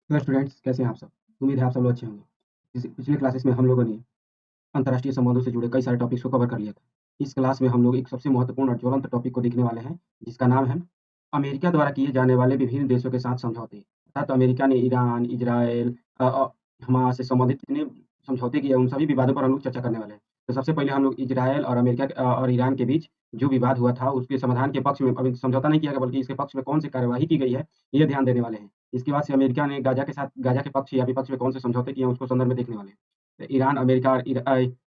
Hello students, कैसे हैं आप सब। उम्मीद है आप सब लोग अच्छे होंगे। पिछले क्लासेस में हम लोगों ने अंतर्राष्ट्रीय संबंधों से जुड़े कई सारे टॉपिक्स को कवर कर लिया था। इस क्लास में हम लोग एक सबसे महत्वपूर्ण और ज्वलंत टॉपिक को देखने वाले हैं, जिसका नाम है अमेरिका द्वारा किए जाने वाले विभिन्न देशों के साथ समझौते। अर्थात अमेरिका ने ईरान, इजराइल, हमास से संबंधित जितने समझौते किए, उन सभी विवादों पर हम लोग चर्चा करने वाले हैं। तो सबसे पहले हम लोग इजराइल और और ईरान के बीच जो विवाद हुआ था, उसके समाधान के पक्ष में अभी समझौता नहीं किया गया, बल्कि इसके पक्ष में कौन सी कार्यवाही की गई है, ये ध्यान देने वाले हैं। इसके बाद से अमेरिका ने गाजा के पक्ष या विपक्ष में कौन से समझौते किए हैं, उसको संदर्भ में देखने वाले हैं। तो ईरान, अमेरिका और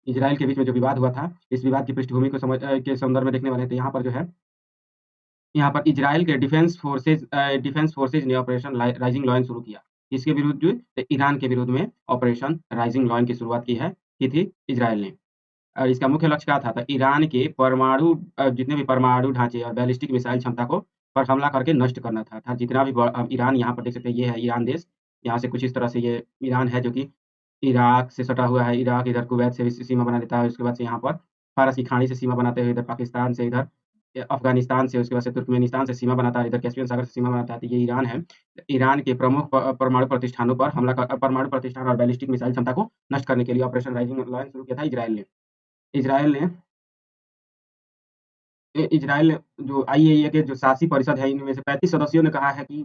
इजराइल के बीच में जो विवाद हुआ था, इस विवाद की पृष्ठभूमि को के संदर्भ में देखने वाले हैं। तो यहाँ पर जो है, यहाँ पर इजराइल के डिफेंस फोर्सेज ने ऑपरेशन राइजिंग लॉयन शुरू किया। इसके विरुद्ध जो ईरान के विरुद्ध में ऑपरेशन राइजिंग लॉयन की शुरुआत की थी इजराइल ने। और इसका मुख्य लक्ष्य क्या था? तो ईरान के जितने भी परमाणु ढांचे और बैलिस्टिक मिसाइल क्षमता को पर हमला करके नष्ट करना था। अर्थात जितना भी ईरान, यहाँ पर देख सकते हैं, ये है ईरान देश। यहाँ से कुछ इस तरह से ये ईरान है, जो कि इराक से सटा हुआ है। इराक इधर कुवैत से भी सीमा बना लेता है। उसके बाद से यहाँ पर फारस की खाड़ी से सीमा बनाते हुए इधर पाकिस्तान से, इधर अफगानिस्तान से, उसके बाद से तुर्कमेनिस्तान से सीमा बनाता है, इधर कैस्पियन सागर से सीमा बनाता है। तो ये ईरान है। ईरान के प्रमुख परमाणु प्रतिष्ठानों पर परमाणु प्रतिष्ठान और बैलिस्टिक मिसाइल क्षमता को नष्ट करने के लिए ऑपरेशन राइजिंग लॉयन शुरू किया था इजराइल ने। इजराइल ने इजराइल ने जो आईएईए के जो शासी परिषद है, इनमें से 35 सदस्यों ने कहा है कि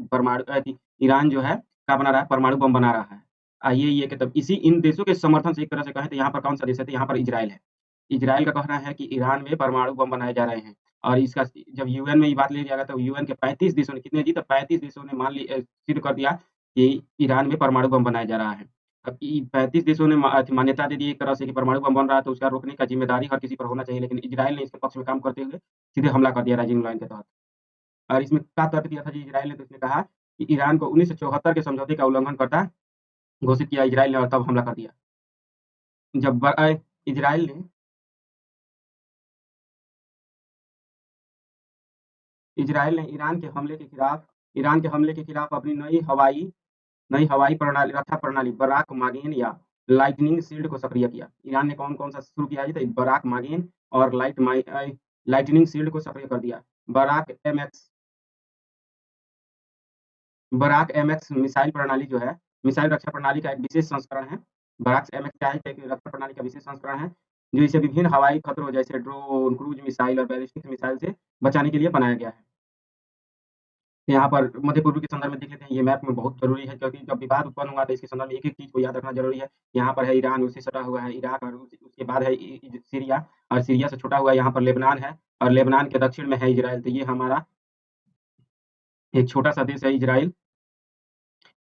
कि ईरान जो है क्या बना रहा है, परमाणु बम बना रहा है। आईएईए के तब इसी इन देशों के समर्थन से एक तरह से कहें तो यहाँ पर कौन-सा देश है? तो यहाँ पर इजराइल है। इजराइल का कहना है कि ईरान में परमाणु बम बनाए जा रहे हैं। और इसका जब यूएन में ये बात ले लिया गया, तो यूएन के 35 देशों ने, कितने जी? तो 35 देशों ने सिद्ध कर दिया कि ईरान में परमाणु बम बनाया जा रहा है। अब इ 35 देशों ने मान्यता दे दी एक तरह से कि परमाणु बम बन रहा है, तो उसका रोकने का ज़िम्मेदारी हर किसी पर होना चाहिए। लेकिन इजराइल ने इसके पक्ष में काम करते हुए सीधे हमला कर दिया राइजिंग लाइन के तहत। और इसमें क्या तर्क दिया था जी इजराइल ने? तो इसने कहा कि ईरान को 1974 के समझौते का उल्लंघन करता घोषित किया इजराइल ने, और तब हमला कर दिया। जब इजराइल ने इजराइल ने ईरान के हमले के खिलाफ अपनी नई हवाई प्रणाली, रक्षा प्रणाली बराक मागेन या लाइटनिंग शील्ड को सक्रिय किया। ईरान ने कौन-कौन सा शुरू किया है? तो बराक मागेन और लाइटनिंग शील्ड को सक्रिय कर दिया। Barak MX Barak MX missile प्रणाली जो है, मिसाइल रक्षा प्रणाली का एक विशेष संस्करण है। बराक एमएक्स क्या है? एक रक्षा प्रणाली का विशेष संस्करण है, जो इसे विभिन्न हवाई खतरों जैसे ड्रोन, क्रूज मिसाइल और बैलिस्टिक मिसाइल से बचाने के लिए बनाया गया है। यहाँ पर मध्य पूर्व के संदर्भ में देख लेते हैं। ये मैप में बहुत ज़रूरी है, क्योंकि जब विवाद उत्पन्न हुआ तो इसके संदर्भ में एक-एक चीज़ को याद रखना ज़रूरी है। यहाँ पर है ईरान, उससे सटा हुआ है इराक, और उसके बाद है इ इ सीरिया, और सीरिया से छुटा हुआ यहाँ पर लेबनान है, और लेबनान के दक्षिण में है इज़राइल। तो ये हमारा एक छोटा-सा देश है इज़राइल।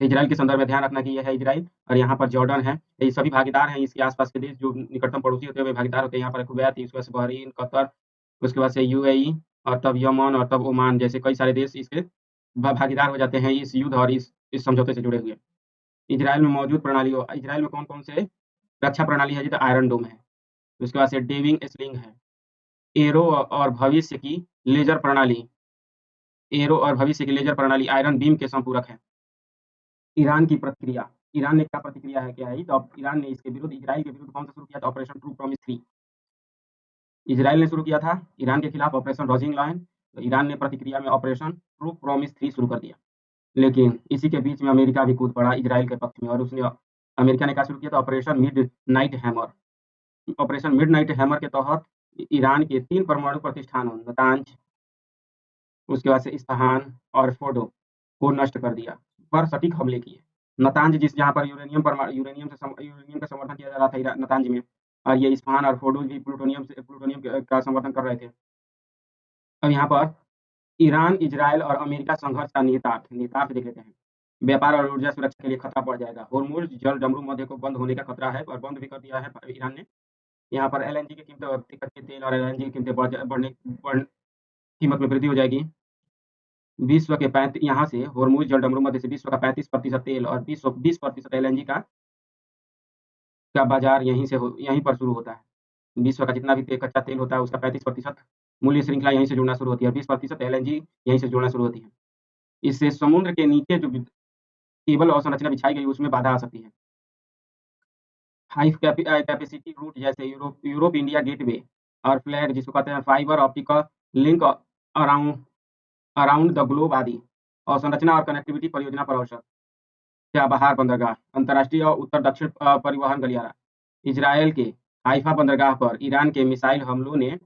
इज़राइल के संदर्भ में ध्यान रखना कि ये है इज़राइल, और यहाँ पर जॉर्डन है। ये सभी भागीदार हैं, इसके आस-पास के देश जो निकटतम पड़ोसी होते हैं, वे भागीदार होते हैं। यहाँ पर कुवैत, उसके बाद से बहरीन, कतर, उसके बाद से यूएई, और तब यमन, और तब ओमान जैसे कई सारे देश इसके भागीदार हो जाते हैं इस युद्ध और इस समझौते से जुड़े हुए। इज़राइल में कौन-कौन से रक्षा प्रणाली है? जी, तो आयरन डोम है। उसके बाद से डेविंग स्लिंग है। एरो और भविष्य की लेज़र प्रणाली आयरन बीम के संपूरक है। ईरान ने क्या प्रतिक्रिया है, क्या है? तो अब ईरान ने इज़राइल के विरुद्ध कौन-सा शुरू किया था? ऑपरेशन ट्रू प्रॉमिस 3 इज़राइल ने शुरू किया था ईरान के खिलाफ ऑपरेशन राइजिंग लायन। तो ईरान ने प्रतिक्रिया में ऑपरेशन ट्रू प्रॉमिस 3 शुरू कर दिया। लेकिन इसी के बीच में अमेरिका भी कूद पड़ा इज़राइल के पक्ष में, और उसने अमेरिका ने क्या शुरू किया था? ऑपरेशन मिडनाइट हैमर के तहत ईरान के 3 परमाणु प्रतिष्ठानों नतांज, उसके बाद से इस्फहान और फोर्डो को नष्ट कर दिया, पर सटीक हमले किए। नतांज, जहाँ पर यूरेनियम का समर्थन किया जा रहा था नतांज में, और ये इस्फहान और फोर्डो भी प्लूटोनियम का समर्थन कर रहे थे। अब यहाँ पर ईरान, इजराइल और अमेरिका संघर्ष का निहितार्थ देख लेते हैं। व्यापार और ऊर्जा सुरक्षा के लिए खतरा बढ़ जाएगा। होर्मुज़ जल डमरू मध्य को बंद होने का खतरा है, और बंद भी कर दिया है ईरान ने। यहाँ पर एलएनजी की कीमतें, कच्चे तेल और एलएनजी की कीमतें कीमत में वृद्धि हो जाएगी। विश्व के यहाँ से होर्मुज़ जल डमरू मध्य से विश्व का 35% तेल और 20% एलएनजी का बाजार यहीं पर शुरू होता है। विश्व का जितना भी कच्चा तेल होता है, उसका 35% मूल्य श्रृंखला यहीं से जुड़ना शुरू होती है, और 20% एलएनजी यहीं से जुड़ना शुरू होती है। इससे समुद्र के नीचे जो केबल और संरचना बिछाई गई, उसमें बाधा आ सकती है। हाई कैपेसिटी रूट जैसे यूरोप इंडिया गेटवे और फ्लैग, जिसको कहते हैं fibre optical link around around the globe आदि, और संरचना और कनेक्टिविटी परियोजना पर अवसर। चाबहार बंदरगाह, अंतर्राष्ट्रीय और उत्तर दक्षिण परिवहन गलियारा। इजरायल के हाइफा बंदरगाह पर ईरान के मिसाइल हमलों ने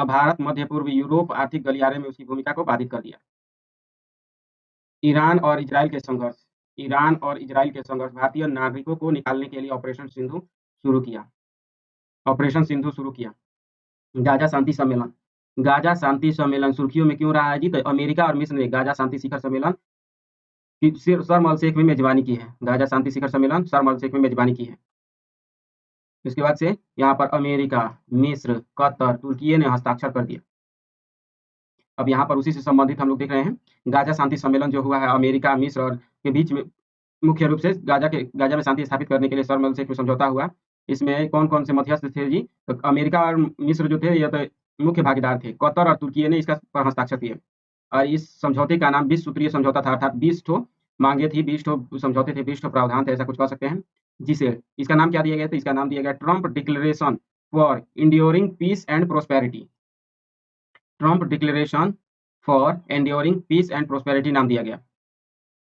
भारत, मध्य पूर्व, यूरोप आर्थिक गलियारे में उसकी भूमिका को बाधित कर दिया। ईरान और इजरायल के संघर्ष। ईरान और इजरायल के संघर्ष भारतीय नागरिकों को निकालने के लिए ऑपरेशन सिंधु शुरू किया। ऑपरेशन सिंधु शुरू किया। गाजा शांति सम्मेलन। गाजा शांति सम्मेलन सुर्खियों में क्यों रहा है जी? तो अमेरिका और मिस्र ने गाजा शांति शिखर सम्मेलन की शर्म अल शेख में मेजबानी की है। गाजा शांति शिखर सम्मेलन शर्म अल शेख में मेजबानी की है। इसके बाद से यहाँ पर अमेरिका, मिस्र, कतर, तुर्की ने हस्ताक्षर कर दिया। अब यहाँ पर उसी से संबंधित हम लोग देख रहे हैं गाजा शांति सम्मेलन जो हुआ है अमेरिका, मिस्र और के बीच में, मुख्य रूप से गाजा में शांति स्थापित करने के लिए शर्म अल शेख में समझौता हुआ। इसमें कौन कौन से मध्यस्थ थे जी? तो अमेरिका और मिस्र जो थे ये तो मुख्य भागीदार थे। कतर और तुर्की ने इसका पर हस्ताक्षर किए और इस समझौते का नाम 20 सूत्रीय समझौता था, अर्थात 20 ठो मांगे थी, 20 ठो समझौते थे, 20 ठो प्रावधान थे, ऐसा कुछ कह सकते हैं। जिसे इसका नाम क्या दिया गया? तो इसका नाम दिया गया Trump declaration for enduring peace and prosperity. Trump declaration for enduring peace and prosperity नाम दिया गया।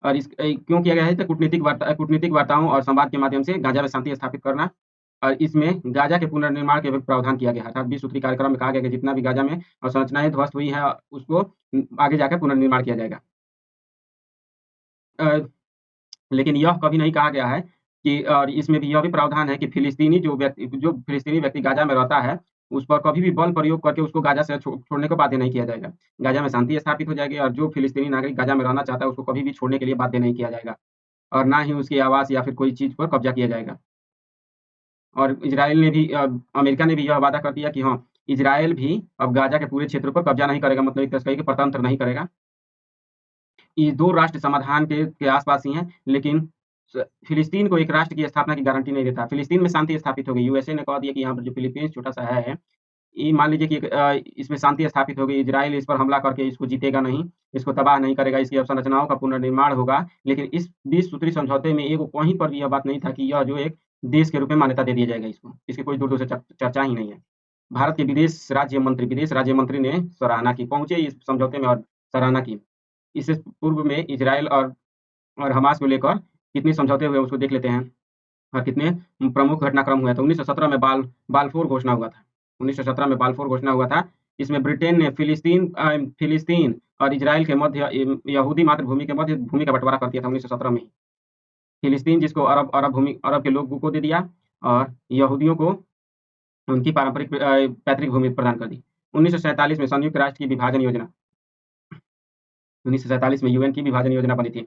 और इस क्यों किया गया है? तो कूटनीतिक वार्ताओं और संवाद के माध्यम से गाजा में शांति स्थापित करना और इसमें गाजा के पुनर्निर्माण के प्रावधान किया गया है। अर्थात 20 सूत्री कार्यक्रम में कहा गया कि जितना भी गाजा में संरचनाएं ध्वस्त हुई है उसको आगे जाकर पुनर्निर्माण किया जाएगा। लेकिन यह कभी नहीं कहा गया है कि, और इसमें भी यह भी प्रावधान है कि जो फिलिस्तीनी व्यक्ति गाजा में रहता है उस पर कभी भी बल प्रयोग करके उसको गाजा से छोड़ने को बाध्य नहीं किया जाएगा। गाजा में शांति स्थापित हो जाएगी और जो फिलिस्तीनी नागरिक गाजा में रहना चाहता है उसको कभी भी छोड़ने के लिए बाध्य नहीं किया जाएगा और ना ही उसकी आवास या फिर कोई चीज पर कब्जा किया जाएगा। और इजराइल ने भी अमेरिका ने भी यह वादा कर दिया कि हाँ, इजराइल भी अब गाजा के पूरे क्षेत्र पर कब्जा नहीं करेगा, मतलब एक तरह से परतंत्र नहीं करेगा। ये दो राष्ट्र समाधान के आसपास ही हैं, लेकिन फिलिस्तीन को एक राष्ट्र की स्थापना की गारंटी नहीं देता। फिलिस्तीन में शांति स्थापित होगी। यूएसए ने कह दिया कि यहाँ पर जो फिलीपींस छोटा सा है, ये मान लीजिए कि इसमें शांति स्थापित होगी, इजराइल इस पर हमला करके इसको जीतेगा नहीं, इसको तबाह नहीं करेगा, इसकी अवसंरचनाओं का पुनर्निर्माण होगा। लेकिन इस 20 सूत्री समझौते में एक कहीं पर भी यह बात नहीं था कि यह जो एक देश के रूप में मान्यता दे दिया जाएगा इसको। इसकी कोई दूर-दूर से चर्चा ही नहीं है। भारत के विदेश राज्य मंत्री ने सराहना की, पहुंचे इस समझौते में और सराहना की। इससे पूर्व में इजराइल और हमास को लेकर कितने समझौते हुए उसको देख लेते हैं और कितने प्रमुख घटनाक्रम हुए। तो 1917 में बाल्फोर घोषणा हुआ था। 1917 में बाल्फोर घोषणा हुआ था। इसमें ब्रिटेन ने फिलिस्तीन और इजराइल के मध्य यहूदी मातृभूमि के मध्य भूमि का बंटवारा कर दिया था 1917 में ही। फिलिस्तीन जिसको अरब के लोगों को दे दिया और यहूदियों को उनकी पारंपरिक पैतृक भूमि प्रदान कर दी। 1947 में संयुक्त राष्ट्र की विभाजन योजना 1947 में यूएन की विभाजन योजना बनी थी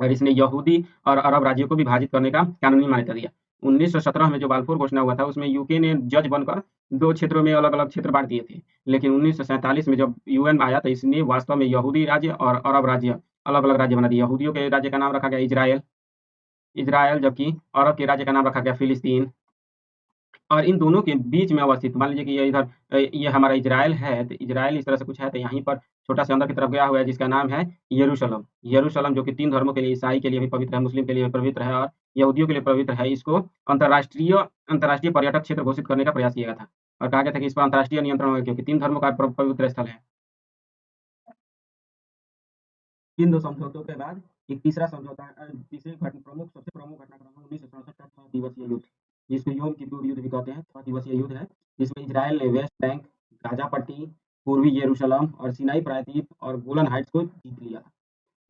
और इसने यहूदी और अरब राज्यों को विभाजित करने का कानूनी मान्यता दिया। 1917 में जो बाल्फोर घोषणा हुआ था उसमें यूके ने जज बनकर 2 क्षेत्रों में अलग-अलग क्षेत्र बाँट दिए थे। लेकिन 1947 में जब यूएन आया तो इसने वास्तव में यहूदी राज्य और अरब राज्य अलग-अलग राज्य बना दिए। यहूदियों के राज्य का नाम रखा गया इजराइल, जबकि अरब के राज्य का नाम रखा गया फिलिस्तीन। और इन दोनों के बीच में अवस्थित, मान लीजिए कि ये इधर ये हमारा इजराइल है, तो इजराइल इस तरह से कुछ है, तो यहीं पर छोटा सा अंदर की तरफ गया हुआ है जिसका नाम है यरूशलेम। यरूशलेम जो कि 3 धर्मों के लिए, ईसाई के लिए भी पवित्र है, मुस्लिम के लिए भी पवित्र है और यहूदियों के लिए पवित्र है। इसको अंतर्राष्ट्रीय पर्यटक क्षेत्र घोषित करने का प्रयास किया गया था और कहा गया था कि इस पर अंतर्राष्ट्रीय नियंत्रण होगा क्योंकि 3 धर्मों का पवित्र स्थल है। इन 2 समझौतों के बाद एक तीसरा समझौता सबसे प्रमुख घटनाक्रम 1967 का 6 दिवसीय युद्ध, जिसको योम किप्पुर युद्ध भी कहते हैं। 6 दिवसीय युद्ध है जिसमें इजराइल ने वेस्ट बैंक, गाजा पट्टी, पूर्वी यरूशलेम और सिनाई प्रायद्वीप और गोलन हाइट्स को जीत लिया था।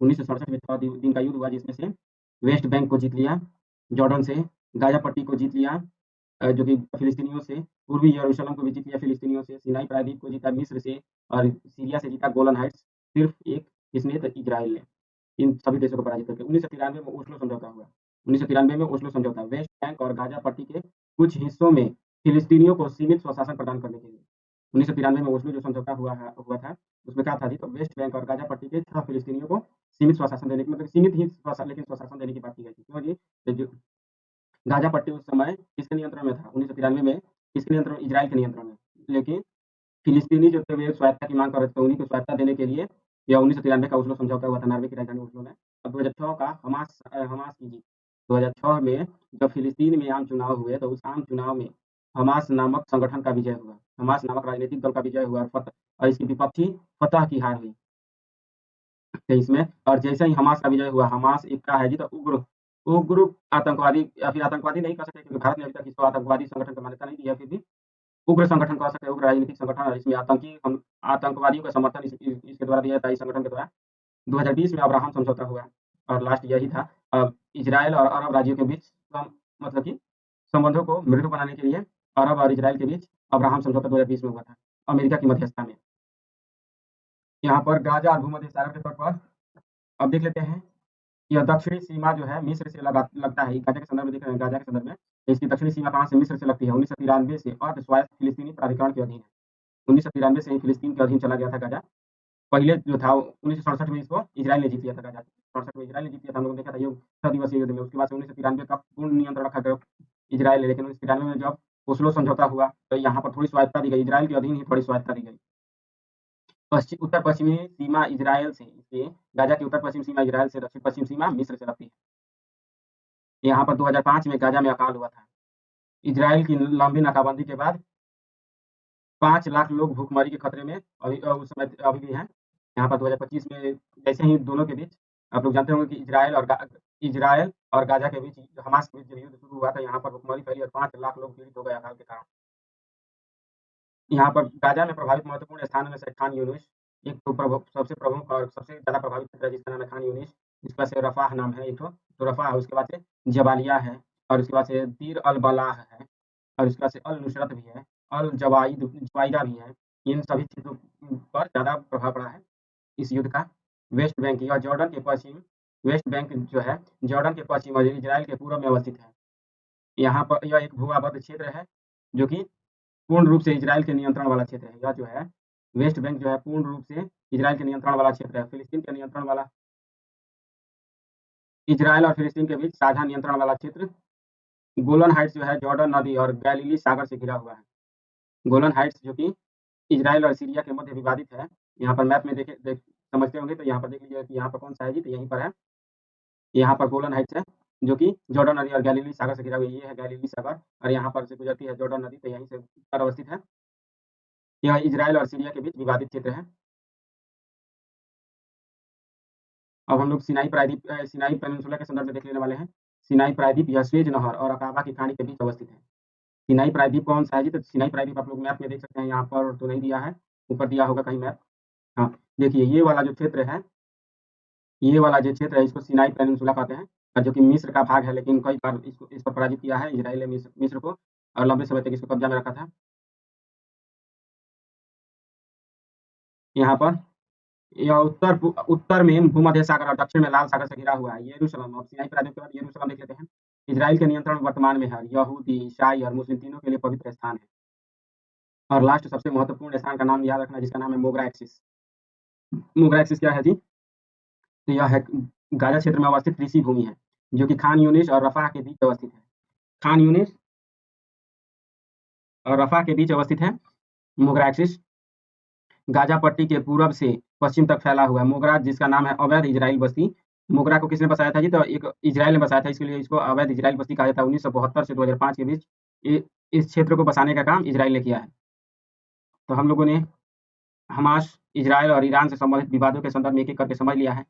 1967 में 6 दिन का युद्ध हुआ जिसमें से वेस्ट बैंक को जीत लिया जॉर्डन से, गाजा पट्टी को जीत लिया जो कि फिलिस्तीनियों से, पूर्वी यरूशलेम को भी जीत लिया फिलिस्तीनियों से, सिनाई प्रायद्वीप को जीता मिस्र से और सीरिया से जीता गोलन हाइट्स। सिर्फ एक किसने? तो इजराइल ने इन सभी देशों को पराजित करके 1993 में ओस्लो समझौता हुआ। 1993 में ओस्लो समझौता वेस्ट बैंक और गाजा पट्टी के कुछ हिस्सों में फिलिस्तीनियों को सीमित स्वशासन प्रदान करने के लिए 1993 में ओस्लो जो समझौता हुआ था उसमें क्या था जी? तो वेस्ट बैंक और गाजा पट्टी के 6 फिलिस्तीनियों को सीमित स्वशासन देने की, मतलब सीमित ही लेकिन स्वशासन देने की बात की गई थी। क्यों जी? तो जो गाजा पट्टी उस समय किसके नियंत्रण में था? 1993 में किसके नियंत्रण? इजराइल के नियंत्रण में। लेकिन फिलिस्तीनी जो थे वे स्वायत्ता की मांग कर रहे थे, उन्हीं को स्वायत्ता देने के लिए यह 1993 का ओस्लो समझौता हुआ था, नॉर्वे की राजधानी ओस्लो में। और 2006 का हमास की जीत। 2006 में जब फिलिस्तीन में आम चुनाव हुए तो उस आम चुनाव में हमास नामक संगठन का विजय हुआ, हमास नामक राजनीतिक दल का विजय हुआ और इसकी विपक्षी फतह की हार हुई। 23 में। और जैसे ही हमास का विजय हुआ, हमास एक का है जी, तो उग्र उग्र आतंकवादी, या फिर आतंकवादी नहीं कह सकते क्योंकि भारत ने अभी तक इसको आतंकवादी संगठन की मान्यता नहीं दी है, फिर भी उग्र संगठन कह सकते हैं, उग्र राजनीतिक संगठन, और इसमें आतंकवादियों का समर्थन इसके द्वारा दिया जाता है, इस संगठन के द्वारा। 2020 में अब्राहम समझौता हुआ और लास्ट यही था। इजराइल और अरब राज्यों के बीच मतलब कि संबंधों को मृदु बनाने के लिए अरब और इजराइल के बीच अब्राहम समझौता 2020 में हुआ था, अमेरिका की मध्यस्थता में। यहाँ पर गाजा और भूमध्य सागर के तट पर अब देख लेते हैं। यह दक्षिणी सीमा जो है मिस्र से लगता है, गाजा के संदर्भ में देख रहे हैं, गाजा के संदर्भ में इसकी दक्षिणी सीमा कहाँ से मिस्र से लगती है। 1993 से अर्ध स्वायत्त फिलिस्तीनी प्राधिकरण के अधीन है। 1993 से ही फिलिस्तीन के अधीन चला गया था गाजा। पहले जो था 1967 में इसको इजराइल ने जीत लिया था गाजा। 67 में इजराइल ने जीत लिया था, हम लोगों ने देखा था युद्ध, 6 दिवसीय युद्ध में। उसके बाद से 1993 का पूर्ण नियंत्रण रखा गया इजराइल ने, लेकिन 1993 में जब ओस्लो समझौता हुआ तो यहाँ पर थोड़ी स्वायत्तता दी गई, इजराइल के अधीन ही थोड़ी स्वायत्तता दी गई। उत्तर पश्चिमी सीमा इजराइल से, इसलिए गाजा की उत्तर पश्चिम सीमा इजराइल से, दक्षिण पश्चिम सीमा मिस्र से लगती है। यहाँ पर 2005 में गाजा में अकाल हुआ था। इजराइल की लंबी नाकाबंदी के बाद 5 लाख लोग भूखमरी के खतरे में उस समय अभी भी हैं। यहाँ पर 2025 में जैसे ही दोनों के बीच, आप लोग जानते होंगे कि इजराइल और गाजा के बीच, हमास के बीच जब युद्ध शुरू हुआ था, यहाँ पर भूखमरी फैली और 5 लाख लोग पीड़ित हो गए अकाल के कारण। यहाँ पर गाजा में प्रभावित महत्वपूर्ण स्थानों में से खान यूनिस एक तो सबसे प्रमुख और सबसे ज़्यादा प्रभावित क्षेत्र है, जिसका नाम है खान यूनिस। इसका से रफ़ाह नाम है एक तो रफ़ाह है, उसके बाद से जबालिया है, और उसके बाद से दीर अल बलाह है, और उसके बाद से अल नुसरत भी है, अल जवाइदा भी है। इन सभी क्षेत्रों पर ज़्यादा प्रभाव पड़ा है इस युद्ध का। वेस्ट बैंक या जॉर्डन के पश्चिम, वेस्ट बैंक जो है जॉर्डन के पश्चिम और इजराइल के पूर्व में अवस्थित है। यहाँ पर यह एक भू-आबद्ध क्षेत्र है जो कि पूर्ण रूप से इजराइल के नियंत्रण वाला क्षेत्र है। यह जो है वेस्ट बैंक जो है पूर्ण रूप से इजराइल के नियंत्रण वाला क्षेत्र है। फिलिस्तीन के नियंत्रण वाला, इजराइल और फिलिस्तीन के बीच साझा नियंत्रण वाला क्षेत्र। गोलन हाइट्स जो है जॉर्डन नदी और गैलीली सागर से घिरा हुआ है। गोलन हाइट्स जो कि इजराइल और सीरिया के मध्य विवादित है। यहाँ पर मैप में समझते होंगे तो यहाँ पर देख लीजिए कि यहाँ पर कौन सा है जी, तो यहीं पर है। यहाँ पर गोलन हाइट्स है जो कि जॉर्डन नदी और गैलीली सागर से घिरा हुआ है। ये है गैलीली सागर और यहाँ पर से गुजरती है जॉर्डन नदी, तो यहीं से उत्तर अवस्थित है। यह इजराइल और सीरिया के बीच विवादित क्षेत्र है। अब हम लोग सिनाई पेनिनसुला के संदर्भ में देख लेने वाले हैं। सिनाई प्रायद्वीप यह स्वेज नहर और अकाबा की खाड़ी के बीच अवस्थित है। सिनाई प्रायद्वीप कौन सा है जी, तो सिनाई प्रायद्वीप आप लोग मैप में देख सकते हैं, यहाँ पर तो नहीं दिया है, ऊपर दिया होगा कहीं मैप। हाँ, देखिए ये वाला जो क्षेत्र है, ये वाला जो क्षेत्र है इसको सिनाई पेनिनसुला कहते हैं, और जो कि मिस्र का भाग है, लेकिन कई बार इसको पराजित किया है इजराइल ने मिस्र को, और लंबे समय तक इसको कब्जा में रखा था। यहाँ पर यह उत्तर में भूमध्य सागर और दक्षिण में लाल सागर से घिरा हुआ है। यरूशलेम, अब सिनाई प्रायद्वीप के बाद यरूशलेम देख लेते हैं। इजराइल के नियंत्रण वर्तमान में है। यहूदी, ईसाई और मुस्लिम तीनों के लिए पवित्र स्थान है। और लास्ट सबसे महत्वपूर्ण स्थान का नाम याद रखना, जिसका नाम है मोगरा एक्सिस। मोगरा एक्सिस क्या है जी, तो यह है गाजा क्षेत्र में अवस्थित कृषि भूमि है, जो कि खान यूनिस और रफाह के बीच अवस्थित है। खान यूनिस और रफाह के बीच अवस्थित है मोगरा एक्सिस। गाजा पट्टी के पूरब से पश्चिम तक फैला हुआ है। मोगरा जिसका नाम है अवैध इजराइल बस्ती। मोगरा को किसने बसाया था जी, तो एक इजराइल ने बसाया था, इसके लिए इसको अवैध इजराइल बस्ती कहा जाता है। 1972 से 2005 के बीच इस क्षेत्र को बसाने का काम इजराइल ने किया है। तो हम लोगों ने हमास, इजराइल और ईरान से संबंधित विवादों के संदर्भ में एक-एक करके समझ लिया है।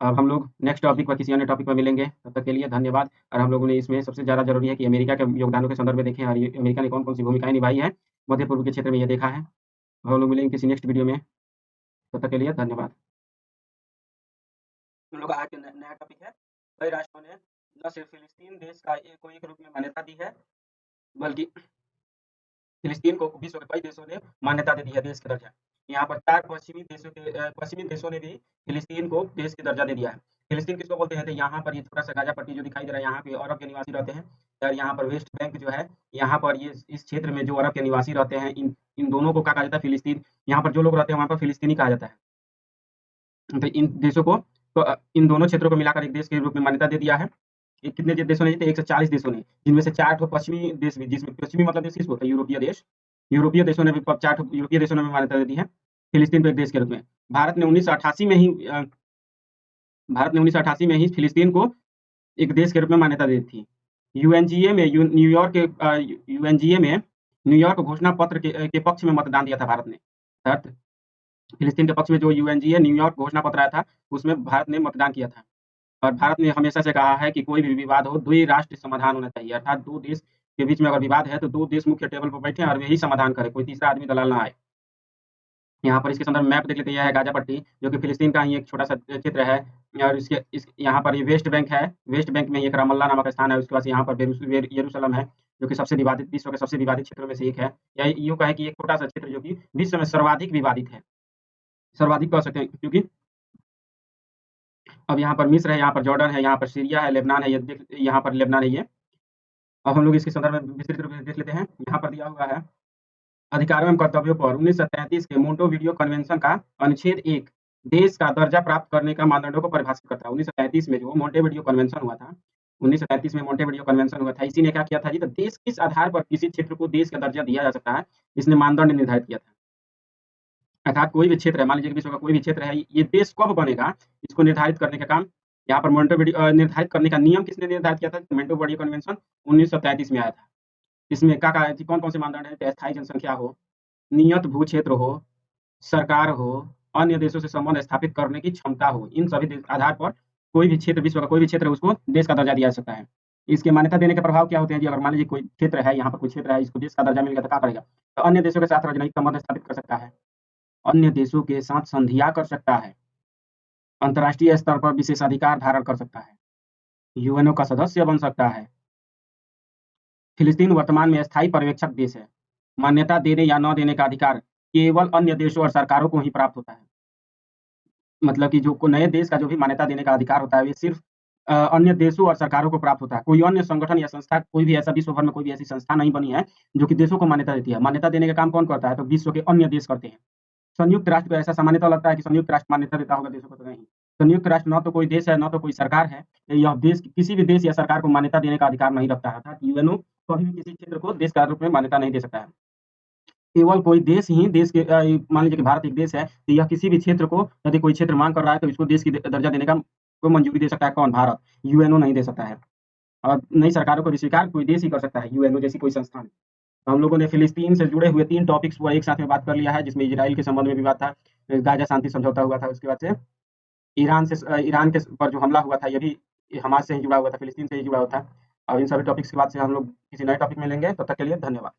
अब हम लोग नेक्स्ट टॉपिक पर किसी अन्य टॉपिक पर मिलेंगे, तब तक के लिए धन्यवाद। और हम लोगों ने इसमें सबसे ज़्यादा ज़रूरी है कि अमेरिका के योगदानों के संदर्भ में देखें और ये अमेरिका ने कौन-कौन सी भूमिकाएँ निभाई है मध्य पूर्व के क्षेत्र में, ये देखा है। हम लोग मिलेंगे किसी नेक्स्ट वीडियो में, तब तक के लिए धन्यवाद। हम लोग का आज नया टॉपिक है, कई राष्ट्रों ने न सिर्फ फिलिस्तीन देश को एक रूप में मान्यता दी है, बल्कि फिलिस्तीन को विश्व के कई देशों ने मान्यता दे दी है देश का दर्जा। यहाँ पर 4 पश्चिमी देशों ने भी फिलिस्तीन को देश का दर्जा दे दिया है। फिलिस्तीन किसको बोलते हैं, तो यहाँ पर ये छोटा-सा गाजा पट्टी जो दिखाई दे रहा है, यहाँ पे अरब के निवासी रहते हैं। और यहाँ पर वेस्ट बैंक जो है, यहाँ पर ये इस क्षेत्र में जो अरब के निवासी रहते हैं, इन दोनों को क्या कहा जाता है, फिलिस्तीन। यहाँ पर जो लोग रहते हैं वहाँ पर फिलिस्तीनी कहा जाता है। तो इन देशों को, तो इन दोनों क्षेत्रों को मिलाकर एक देश के रूप में मान्यता दे दिया है। ये कितने देशों ने, 140 देशों ने, जिनमें से 4 ठो पश्चिमी देश भी, जिसमें पश्चिमी मतलब देश किसको होता है, यूरोपीय देश। यूरोपीय देशों ने भी 4 यूरोपीय देशों ने भी मान्यता दे दी है फिलिस्तीन को एक देश के रूप में। भारत ने 1988 में ही फिलिस्तीन को एक देश के रूप में मान्यता दी थी। यूएनजीए में न्यूयॉर्क घोषणा पत्र के पक्ष में मतदान दिया था भारत ने। फिलिस्तीन के पक्ष में जो यूएनजीए न्यूयॉर्क घोषणा पत्र आया था, उसमें भारत ने मतदान किया था। और भारत ने हमेशा से कहा है कि कोई भी विवाद हो, द्विराष्ट्रीय समाधान होना चाहिए, अर्थात 2 देश के बीच में अगर विवाद है, तो 2 देश मुख्य टेबल पर बैठें और यही समाधान करें, कोई तीसरा आदमी दलाल ना आए। यहाँ पर इसके संदर्भ में मैप देख लेते हैं, यह है गाज़ा पट्टी, जो कि फिलिस्तीन का ही एक छोटा-सा क्षेत्र है और इस यहाँ पर ये वेस्ट बैंक है, वेस्ट बैंक में एक रामल्ला नामक स्थान है, उसके पास यहाँ पर यरूशलेम है, जो कि सबसे विवादित विश्व के सबसे विवादित क्षेत्रों में से एक है। या यूँ कहें कि एक छोटा-सा क्षेत्र जो कि विश्व में सर्वाधिक विवादित है, सर्वाधिक कह सकते हैं क्योंकि अब यहाँ पर मिस्र है, यहाँ पर जॉर्डन है, यहाँ पर सीरिया है, लेबनान है, ये देख यहाँ पर लेबनान है ये। अब हम लोग इसके संदर्भ में विस्तृत रूप से देख लेते हैं, यहाँ पर दिया हुआ है अधिकारों एवं कर्तव्यों पर 1933 के मोंटेविडियो कन्वेंशन का अनुच्छेद 1 देश का दर्जा प्राप्त करने का मानदंडों को परिभाषित करता है। 1933 में जो मोंटेविडियो कन्वेंशन हुआ था, 1933 में मोंटेविडियो कन्वेंशन हुआ था, इसी ने क्या किया था जी, तो देश किस आधार पर किसी क्षेत्र को देश का दर्जा दिया जा सकता है, इसने मानदंड निर्धारित किया था। अर्थात कोई भी क्षेत्र है, मान लीजिए कि विश्व का कोई भी क्षेत्र है, ये देश कब बनेगा, इसको निर्धारित करने का काम यहाँ पर मोंटेविडियो निर्धारित करने का नियम किसने निर्धारित किया था? मोंटेविडियो कन्वेंशन 1933 में आया था। इसमें क्या कहा है कि कौन-कौन से मानदंड हैं? अस्थायी जनसंख्या हो, नियत भू क्षेत्र हो, सरकार हो, अन्य देशों से संबंध स्थापित करने की क्षमता हो, इन सभी आधार पर कोई भी क्षेत्र, विश्व का कोई भी क्षेत्र है, उसको देश का दर्जा दिया जा सकता है। इसके मान्यता देने के प्रभाव क्या होते हैं जी? अगर मान लीजिए कोई क्षेत्र है, यहाँ पर कोई क्षेत्र है, इसको देश का दर्जा मिल गया तो क्या करेगा? तो अन्य देशों के साथ राजनयिक संबंध स्थापित कर सकता है, अन्य देशों के साथ संधियाँ कर सकता है, अंतर्राष्ट्रीय स्तर पर विशेषाधिकार धारण कर सकता है, यूएनओ का सदस्य बन सकता है। फिलिस्तीन वर्तमान में स्थायी पर्यवेक्षक देश है। मान्यता देने या न देने का अधिकार केवल अन्य देशों और सरकारों को ही प्राप्त होता है। मतलब कि जो को नए देश का जो भी मान्यता देने का अधिकार होता है, ये सिर्फ़ अन्य देशों और सरकारों को प्राप्त होता है। कोई अन्य संगठन या संस्था, कोई भी ऐसा विश्व भर में कोई भी ऐसी संस्था नहीं बनी है, जो कि देशों को मान्यता देती है। मान्यता देने का काम कौन करता है? तो विश्व के अन्य देश करते हैं। संयुक्त राष्ट्र को ऐसा सामान्यतः लगता है कि संयुक्त राष्ट्र मान्यता देता होगा देशों को, तो नहीं। संयुक्त राष्ट्र न तो कोई देश है, न तो कोई सरकार है। यह देश किसी भी देश या सरकार को मान्यता देने का अधिकार नहीं रखता है, अर्थात यूएनओ कभी भी किसी क्षेत्र को देश का रूप में मान्यता नहीं दे सकता है। केवल कोई देश ही देश के मान लीजिए कि भारत एक देश है, तो यह किसी भी क्षेत्र को, यदि कोई क्षेत्र माँग कर रहा है, तो इसको देश की दर्जा देने का को मंजूरी दे सकता है कौन? भारत। यूएनओ नहीं दे सकता है। और नई सरकारों को भी स्वीकार कोई देश ही कर सकता है, यूएनओ जैसी कोई संस्थान। तो हम लोगों ने फिलिस्तीन से जुड़े हुए 3 टॉपिक्स को एक साथ में बात कर लिया है, जिसमें इज़राइल के संबंध में विवाद था, गाज़ा शांति समझौता हुआ था, उसके बाद से ईरान के पर जो हमला हुआ था, ये भी हमास से ही जुड़ा हुआ था, फिलिस्तीन से ही जुड़ा हुआ था। और इन सभी टॉपिक्स के बाद से हम लोग किसी नए टॉपिक में मिलेंगे, तब तक के लिए धन्यवाद।